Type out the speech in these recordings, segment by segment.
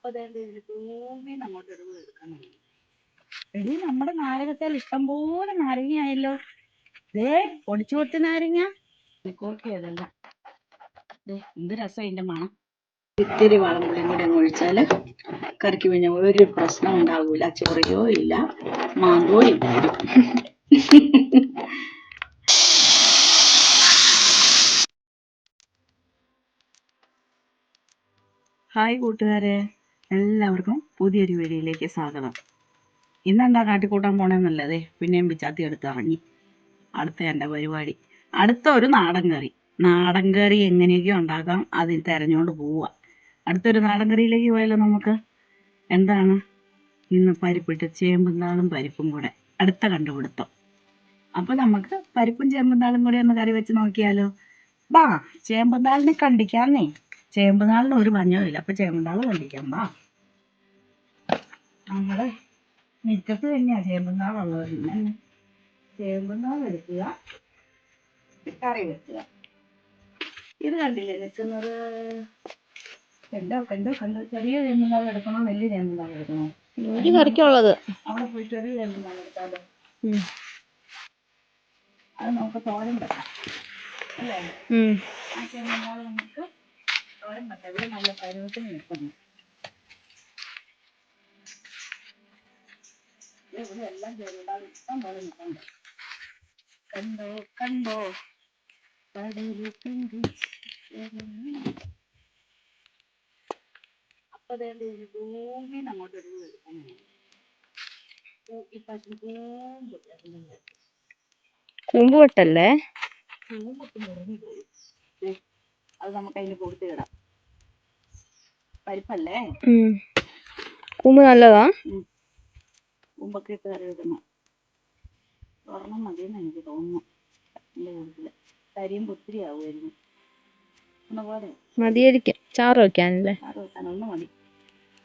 അപ്പൊ തൂവി അങ്ങോട്ടൊരു എടുക്കണം. എടി നമ്മുടെ നാരകത്തേൽ ഇഷ്ടംപോലെ നാരങ്ങയായല്ലോ. ദേ പൊടിച്ചു കൊടുത്ത നാരങ്ങ കോർക്കിയതല്ല. എന്ത് രസം ഇതിന്റെ മണം. ഇത്തിരി വളംപൊടിയും കൂടി അങ്ങ് ഒഴിച്ചാല് കറിക്ക് പിന്നെ ഒരു പ്രശ്നം ഉണ്ടാവൂല. ചൊറിയോ ഇല്ല, മാന്തോ ഇല്ല. ഹായ് കൂട്ടുകാരെ, എല്ലാവർക്കും പുതിയൊരു വീഡിയോയിലേക്ക് സ്വാഗതം. ഇന്നെന്താ കാട്ടിക്കൂട്ടാൻ പോണെന്നല്ലേ പിന്നെയും പിച്ചാത്തി എടുത്ത് ഇറങ്ങി. അടുത്ത എൻ്റെ പരിപാടി അടുത്ത ഒരു നാടൻ കറി. നാടൻ കറി എങ്ങനെയൊക്കെ ഉണ്ടാക്കാം അതിൽ തിരഞ്ഞുകൊണ്ട് പോവുക. അടുത്തൊരു നാടൻ കറിയിലേക്ക് പോയാലോ നമുക്ക്. എന്താണ് ഇന്ന് പരിപ്പിട്ട് ചേമ്പും താളും പരിപ്പും കൂടെ അടുത്ത കണ്ടുപിടുത്തം. അപ്പം നമുക്ക് പരിപ്പും ചേമ്പും താളും കൂടെ ഒന്ന് കറി വെച്ച് നോക്കിയാലോ. ബാ, ചേമ്പും താളിനെ കണ്ടിക്കാന്നേ. ചേമ്പ് നാളിന് ഒരു പഞ്ഞമില്ല. അപ്പൊ ചേമ്പുന്നാൾ കണ്ടിക്കാൻ ബാ. നമ്മള് മിറ്റത്ത് തന്നെയാ ചേമ്പുന്നാളുള്ളത്. പിന്നെ ചേമ്പുന്നാൾ എടുക്കുക, കറി വെക്കുക. ഇത് കണ്ടില്ലേ വെക്കുന്നത്? കണ്ടോ ചെറിയ ചേമ്പുന്നാൾ എടുക്കണോ വലിയ ചേമ്പുന്നാൾ എടുക്കണോ? ഒരു കറിക്കുള്ളത്. അവിടെ പോയി ചെറിയ ചേമ്പുന്നാൾ എടുത്താലോ? അത് നമുക്ക് തോരൻ വെക്കാം അല്ലേ? ആ ചേമ്പുന്നാൾ നമുക്ക് തോരൻ വെക്കാം. ഇവിടെ നല്ല പരുവത്തിന് നിൽക്കുന്നു. ഇവിടെ എല്ലാം ചേരുണ്ടാൽ ഇഷ്ടം പോലെ നിൽക്കണ്ട. കണ്ടോ കണ്ടോ അപ്പൊ ഭൂമിന്ന് അങ്ങോട്ടൊരു ഇപ്രാവശ്യം കൂമ്പ് വെട്ടല്ലേ? കൂമ്പൊക്കെ മുറിഞ്ഞു പോയി. അത് നമുക്ക് അതിന് കൊടുത്തിടാം. പരിപ്പല്ലേ? കൂമ്പ് നല്ലതാ. കൂമ്പൊക്കെ ഇട്ട് കറി വെക്കണം. ഒരെണ്ണം മതിയെന്ന് എനിക്ക് തോന്നുന്നു. എൻ്റെ വീട്ടില് കരിയും ഒത്തിരി ആവുമായിരുന്നു. പോലെ മതിയായിരിക്കും. ചാറ് വെക്കാനല്ലേ? ചാറ് വെക്കാൻ ഒന്ന് മതി.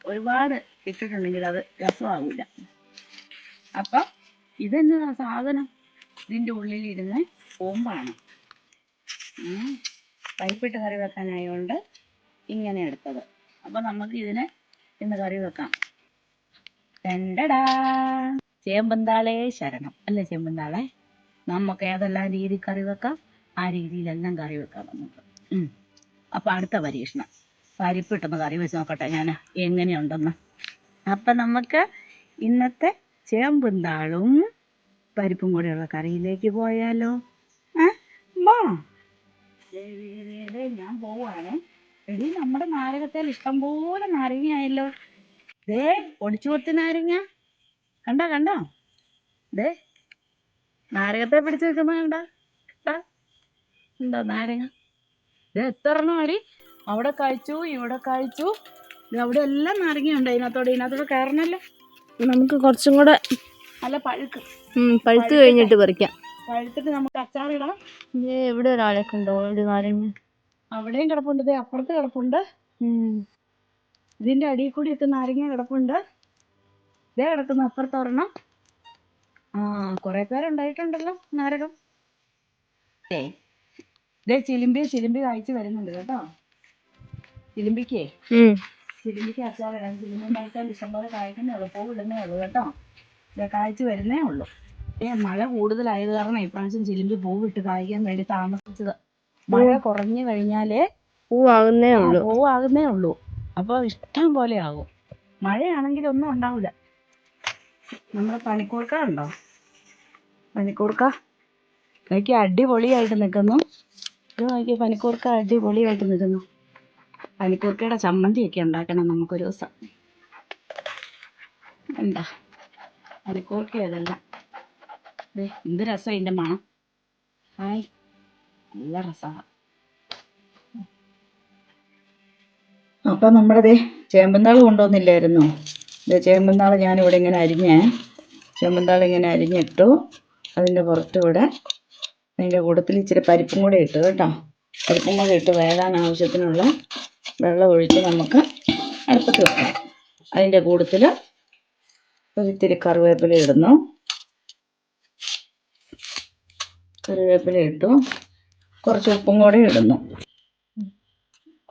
ഒരുപാട് ഇട്ടിട്ടുണ്ടെങ്കിൽ അത് രസമാവില്ല. അപ്പം ഇതെന്നതാ സാധനം? ഇതിൻ്റെ ഉള്ളിലിരുന്ന് കൂമ്പാണ്. പരിപ്പിട്ട് കറി വെക്കാനായതുകൊണ്ട് ഇങ്ങനെ എടുത്തത്. അപ്പം നമുക്ക് ഇതിനെ ഇന്ന് കറി വെക്കാം. രണ്ടടാ ചേമ്പന്താളെ ശരണം അല്ലേ? ചേമ്പന്താളെ നമുക്ക് ഏതെല്ലാം രീതി കറി വെക്കാം ആ രീതിയിലെല്ലാം കറി വെക്കാം നമുക്ക്. അപ്പം അടുത്ത പരീക്ഷണം പരിപ്പിട്ടൊന്ന് കറി വെച്ച് നോക്കട്ടെ ഞാൻ എങ്ങനെയുണ്ടെന്ന്. അപ്പം നമുക്ക് ഇന്നത്തെ ചേമ്പുംതാളും പരിപ്പും കൂടെയുള്ള കറിയിലേക്ക് പോയാലോ? ഞാൻ പോവാണ്. എടി നമ്മുടെ നാരകത്തേൽ ഇഷ്ടംപോലെ നാരങ്ങയായല്ലോ. ദേ ഒടിച്ചു കൊടുത്ത നാരങ്ങ കണ്ടോ? ദേ നാരകത്തെ പിടിച്ചു വെക്കുന്ന കണ്ടോ നാരങ്ങ? ഇത് എത്ര എണ്ണം അടി? അവിടെ കഴിച്ചു, ഇവിടെ കഴിച്ചു, അവിടെ എല്ലാം നാരങ്ങയുണ്ട്. ഇതിനകത്തോടെ കയറണല്ലോ. നമുക്ക് കുറച്ചും കൂടെ നല്ല പഴുത്ത് കഴിഞ്ഞിട്ട് പറിക്കാം. പഴുത്തിട്ട് നമുക്ക് അച്ചാറിടാം. എവിടെ ഒരാളൊക്കെ ഉണ്ടോ ഒരു നാരങ്ങ? അവിടെയും കിടപ്പുണ്ട്, അപ്പുറത്ത് കിടപ്പുണ്ട്. ഇതിന്റെ അടിയിൽ കൂടി ഒക്കെ നാരങ്ങ കിടപ്പുണ്ട്. ഇതേ കിടക്കുന്ന അപ്പുറത്തൊരെണ്ണം. കുറെ പേരുണ്ടായിട്ടുണ്ടല്ലോ നാരകം. ചിലിമ്പി കായ്ച്ചു വരുന്നുണ്ട് കേട്ടോ. ചിലിമ്പിക്ക് അച്ചാറിടാം. ചിലിമ്പി കഴിച്ചാൽ ഇഷ്ടംപോലെ കായ്ക്കുന്നേ ഉള്ളൂ. പൂ ഇടുന്നേ ഉള്ളൂ കേട്ടോ. കായ്ച്ചു വരുന്നേ ഉള്ളൂ. മഴ കൂടുതലായത് കാരണം ഇപ്രാവശ്യം ചിലിമ്പി പൂവിട്ട് കായ്ക്കാൻ വേണ്ടി താമസിച്ചത്. മഴ കുറഞ്ഞു കഴിഞ്ഞാലേ പൂവാകുന്നേ ഉള്ളൂ. അപ്പൊ ഇഷ്ടം പോലെ ആകും. മഴയാണെങ്കിൽ ഒന്നും ഉണ്ടാവില്ല. നമ്മുടെ പനിക്കൂർക്ക ഉണ്ടോ? പനിക്കൂർക്ക നോക്കി അടിപൊളിയായിട്ട് നിൽക്കുന്നു. ഇത് നോക്കി പനിക്കൂർക്ക അടിപൊളിയായിട്ട് നിൽക്കുന്നു. പനിക്കൂർക്കയുടെ ചമ്മന്തിയൊക്കെ ഉണ്ടാക്കണം നമുക്കൊരു ദിവസം. എന്താ പനിക്കൂർക്ക ഇതെല്ലാം എന്ത് രസം ഇതിന്റെ മണം. ഹായ്, നല്ല രസമാണ്. അപ്പൊ നമ്മുടെ ചേമ്പന്താൾ കൊണ്ടുവന്നില്ലായിരുന്നു. ചേമ്പന്താൾ ഞാനിവിടെ ഇങ്ങനെ ചേമ്പന്താൾ ഇങ്ങനെ അരിഞ്ഞിട്ടു. അതിൻ്റെ പുറത്തുകൂടെ അതിൻ്റെ കൂട്ടത്തിൽ ഇച്ചിരി പരിപ്പും കൂടെ ഇട്ടു കേട്ടോ. പരിപ്പും കൂടെ ഇട്ട് വേകാൻ ആവശ്യത്തിനുള്ള വെള്ളം ഒഴിച്ച് നമുക്ക് അടുപ്പത്ത് വെക്കണം. അതിൻ്റെ കൂട്ടത്തിൽ ഒരിത്തിരി കറിവേപ്പില ഇടുന്നു. കറിവേപ്പില ഇട്ടു. കുറച്ച് ഉപ്പും കൂടെ ഇടുന്നു.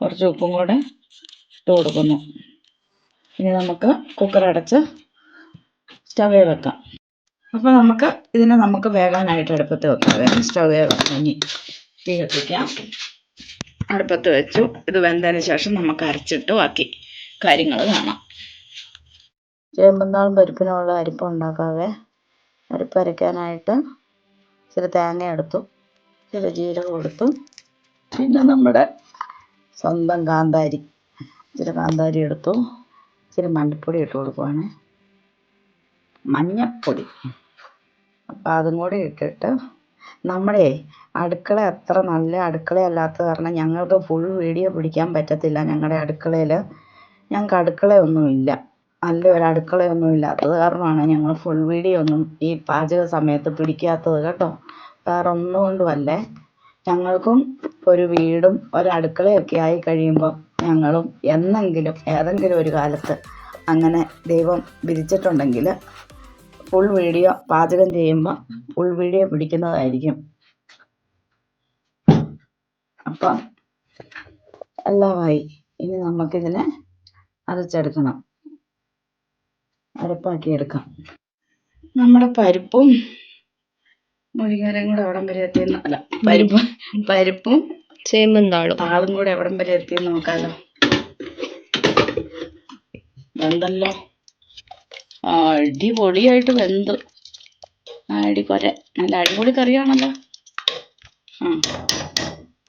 കുറച്ച് ഉപ്പും കൂടെ ഇട്ട് കൊടുക്കുന്നു. ഇനി നമുക്ക് കുക്കർ അടച്ച് സ്റ്റവേ വെക്കാം. അപ്പോൾ നമുക്ക് വേകാനായിട്ട് അടുപ്പത്ത് വെക്കാം. സ്റ്റവേ വെക്കാം. ഇനി തീ കത്തിക്കാം. അടുപ്പത്ത് വെച്ചു. ഇത് വെന്തതിന് ശേഷം നമുക്ക് അരച്ചിട്ട് ബാക്കി കാര്യങ്ങൾ കാണാം. ചേമ്പും പരിപ്പിനുള്ള അരിപ്പ് ഉണ്ടാക്കാവേ. അരിപ്പ് അരയ്ക്കാനായിട്ട് ഇച്ചിരി തേങ്ങ എടുത്തു, ഇച്ചിരി ജീരകം എടുത്തു, പിന്നെ നമ്മുടെ സ്വന്തം കാന്താരി, ഇച്ചിരി കാന്താരി എടുത്തു, ഇച്ചിരി മഞ്ഞൾപ്പൊടി ഇട്ട് കൊടുക്കുവാണ്, മഞ്ഞൾപ്പൊടി. അപ്പം അതും കൂടി ഇട്ടിട്ട് നമ്മുടെ അടുക്കള അത്ര നല്ല അടുക്കളയല്ലാത്തത് കാരണം ഞങ്ങൾക്ക് ഫുൾ വീഡിയോ പിടിക്കാൻ പറ്റത്തില്ല. ഞങ്ങളുടെ അടുക്കളയിൽ ഞങ്ങൾക്ക് അടുക്കളയൊന്നുമില്ല, നല്ലൊരു അടുക്കളയൊന്നും ഇല്ലാത്തത് കാരണമാണ് ഞങ്ങൾ ഫുൾ വീഡിയോ ഒന്നും ഈ പാചക സമയത്ത് പിടിക്കാത്തത് കേട്ടോ. വേറെ ഒന്നും കൊണ്ടുമല്ലേ. ഞങ്ങൾക്കും ഒരു വീടും ഒരടുക്കളയൊക്കെ ആയി കഴിയുമ്പോൾ ഞങ്ങളും എന്നെങ്കിലും ഏതെങ്കിലും ഒരു കാലത്ത് അങ്ങനെ ദൈവം വിധിച്ചിട്ടുണ്ടെങ്കിൽ ഫുൾ വീഡിയോ പാചകം ചെയ്യുമ്പോൾ ഫുൾ വീഡിയോ പിടിക്കുന്നതായിരിക്കും. അപ്പം എല്ലാമായി. ഇനി നമുക്കിതിനെ അരച്ചെടുക്കണം, അരപ്പാക്കി എടുക്കാം. നമ്മുടെ പരിപ്പും മുരിങ്ങയിലയും കൂടെ എവിടം വരെ എത്തിയെന്ന്, അല്ല പരിപ്പും ചേമ്പും താളും കൂടെ എവിടം വരെ എത്തിയെന്ന് നോക്കാലോ. വെന്തല്ലോ, അടിപൊളിയായിട്ട് വെന്തു. നല്ല അടിപൊളി കറിയാണല്ലോ.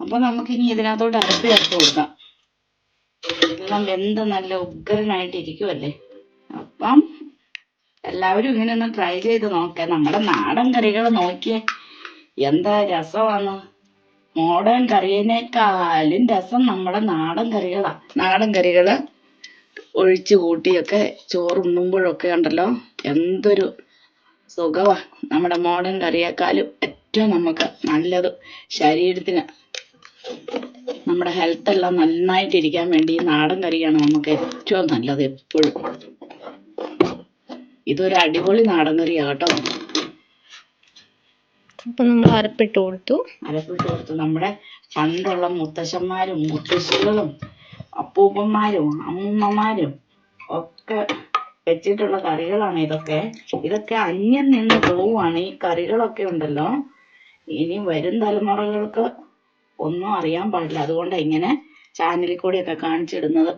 അപ്പൊ നമുക്കിനി ഇതിനകത്തോട്ട് അരപ്പ് ചേർത്ത് കൊടുക്കാം. എല്ലാം വെന്ത് നല്ല ഉഗ്രനായിട്ട് ഇരിക്കുമല്ലേ. അപ്പം എല്ലാവരും ഇങ്ങനെ ഒന്ന് ട്രൈ ചെയ്ത് നോക്കേ. നമ്മുടെ നാടൻ കറികൾ നോക്കിയേ എന്താ രസമാണ്. മോഡേൺ കറിയേക്കാളും രസം നമ്മുടെ നാടൻ കറികളാ. നാടൻ കറികള് ഒഴിച്ചു കൂട്ടിയൊക്കെ ചോറുണ്ണുമ്പോഴൊക്കെ ഉണ്ടല്ലോ എന്തൊരു സുഖമാ. നമ്മുടെ മോഡേൺ കറിയേക്കാളും ഏറ്റവും നമുക്ക് നല്ലത്, ശരീരത്തിന് നമ്മുടെ ഹെൽത്ത് എല്ലാം നന്നായിട്ടിരിക്കാൻ വേണ്ടി ഈ നാടൻ കറിയാണ് നമുക്ക് ഏറ്റവും നല്ലത് എപ്പോഴും. ഇതൊരു അടിപൊളി നാടൻ കറിയാ കേട്ടോ. അപ്പൊ നമ്മൾ അരപ്പിട്ട് കൊടുത്തു. നമ്മുടെ പണ്ടുള്ള മുത്തശ്ശന്മാരും മുത്തശ്ശികളും അപ്പൂപ്പന്മാരും അമ്മൂമ്മമാരും ഒക്കെ വെച്ചിട്ടുള്ള കറികളാണ് ഇതൊക്കെ അന്യം നിന്ന് പോവുകയാണ്. ഈ കറികളൊക്കെ ഉണ്ടല്ലോ ഇനി വരും തലമുറകൾക്ക് ഒന്നും അറിയാൻ പാടില്ല. അതുകൊണ്ടാണ് ഇങ്ങനെ ചാനലിൽ കൂടെയൊക്കെ കാണിച്ചിടുന്നത്.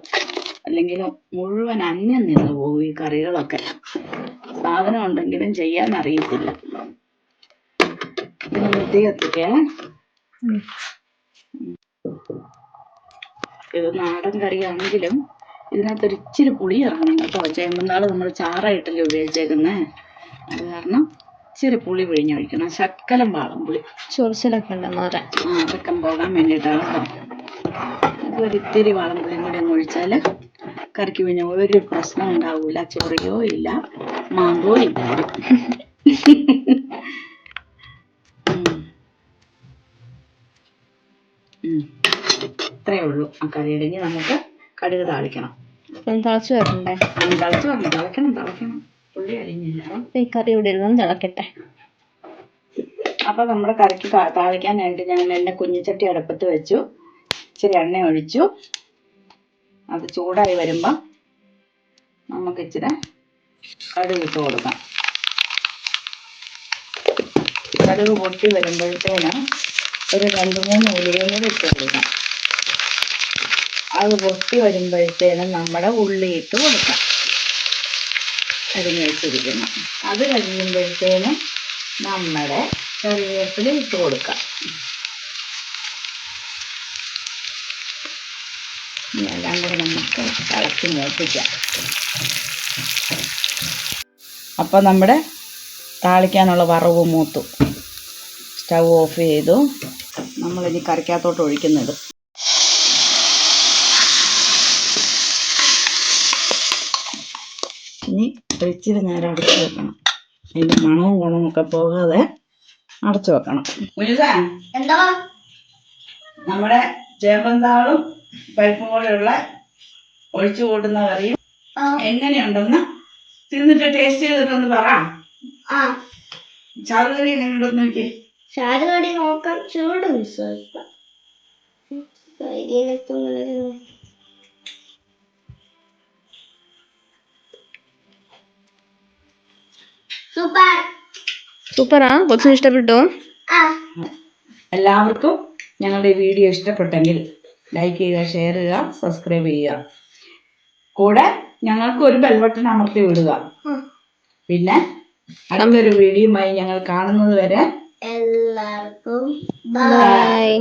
അല്ലെങ്കിൽ മുഴുവൻ അന്യം നിന്ന് പോകും ഈ കറികളൊക്കെ. സാധനം ഉണ്ടെങ്കിലും ചെയ്യാൻ അറിയത്തില്ല. ഇത് നാടൻ കറിയാണെങ്കിലും ഇതിനകത്തൊരു ഇച്ചിരി പുളി ഇറങ്ങണം കേട്ടോ. ചേമ്പുന്നാള് നമ്മൾ ചാറായിട്ടല്ലേ ഉപയോഗിച്ചേക്കുന്നേ. അത് കാരണം ഇച്ചിരി പുളി പിഴിഞ്ഞൊഴിക്കണം. ശക്കലം വാളംപുളി. ചൊറിച്ചിലൊക്കെ ഉണ്ടെന്ന് പറയാം. അതൊക്കെ പോകാൻ വേണ്ടിയിട്ടാണ് കേട്ടോ. ഇതൊരിത്തിരി വാളംപുളിയും കൂടി അങ്ങ് ഒഴിച്ചാൽ കറിക്ക് പിന്നെ ഒരു പ്രശ്നം ഉണ്ടാവൂല. ചൊറിയോ ഇല്ല, മാങ്കോ ഇല്ല. ഇത്രയേ ഉള്ളൂ ആ കറിയുടെ. ഇനി നമുക്ക് കടുക് താളിക്കണം. തിളച്ചു വരണ്ടേ? തിളക്കണം. പുള്ളി അരിഞ്ഞില്ല. ഈ കറി ഇവിടെ ഇരുന്ന് തിളക്കട്ടെ. അപ്പൊ നമ്മുടെ കറിക്ക് താളിക്കാനായിട്ട് ഞാൻ എന്നെ കുഞ്ഞിച്ചട്ടി അടുപ്പത്ത് വെച്ചു. ഇച്ചിരി എണ്ണ ഒഴിച്ചു. അത് ചൂടായി വരുമ്പോ നമുക്ക് ഇച്ചിരി കടുക് ഇട്ട് കൊടുക്കാം. കടുക് പൊട്ടി വരുമ്പോഴത്തേന് ഒരു 2-3 ഉലുവയും കൂടി ഇട്ട് കൊടുക്കാം. അത് പൊട്ടി വരുമ്പോഴത്തേനും നമ്മുടെ ഉള്ളി ഇട്ട് കൊടുക്കാം, അരിഞ്ഞ് വെച്ചിരിക്കണം. അത് കഴിയുമ്പോഴത്തേനും നമ്മുടെ കറിവേപ്പില ഇട്ട് കൊടുക്കാം. എല്ലാം കൂടെ നമുക്ക് ഇളക്കി മൂപ്പിക്കാം. അപ്പം നമ്മുടെ താളിക്കാനുള്ള വറവ് മൂത്തു. സ്റ്റൗ ഓഫ് ചെയ്തു. നമ്മളിനി കറിക്കകത്തോട്ട് ഒഴിക്കുന്നത്. ഇനി ഇച്ചിരി നേരം അടച്ചു വെക്കണം. അതിൻ്റെ മണവും ഗുണവും ഒക്കെ പോകാതെ അടച്ചു വെക്കണം. നമ്മുടെ ചേമ്പന്താളും പരിപ്പും കൂടെയുള്ള ഒഴിച്ചു കൂട്ടുന്ന കറിയും എങ്ങനെയുണ്ടെന്ന് തിന്നിട്ട് ടേസ്റ്റ് ചെയ്തിട്ടൊന്ന് പറ. ചാറുകറി എങ്ങനെയുണ്ടെന്ന് നോക്കി. ചാറുകറി നോക്കാം. ചൂട് വിശ്വസിക്കാം. സൂപ്പർ സൂപ്പറാ. കൊച്ചിന് ഇഷ്ടപ്പെട്ടോ? എല്ലാവർക്കും ഞങ്ങളുടെ ഈ വീഡിയോ ഇഷ്ടപ്പെട്ടെങ്കിൽ ലൈക്ക് ചെയ്യുക, ഷെയർ ചെയ്യുക, സബ്സ്ക്രൈബ് ചെയ്യുക. കൂടെ ഞങ്ങൾക്ക് ഒരു ബെൽ ബട്ടൺ അമർത്തി വിടുക. പിന്നെ അടുത്തൊരു വീഡിയോയുമായി ഞങ്ങൾ കാണുന്നത് വരെ എല്ലാവർക്കും ബൈ.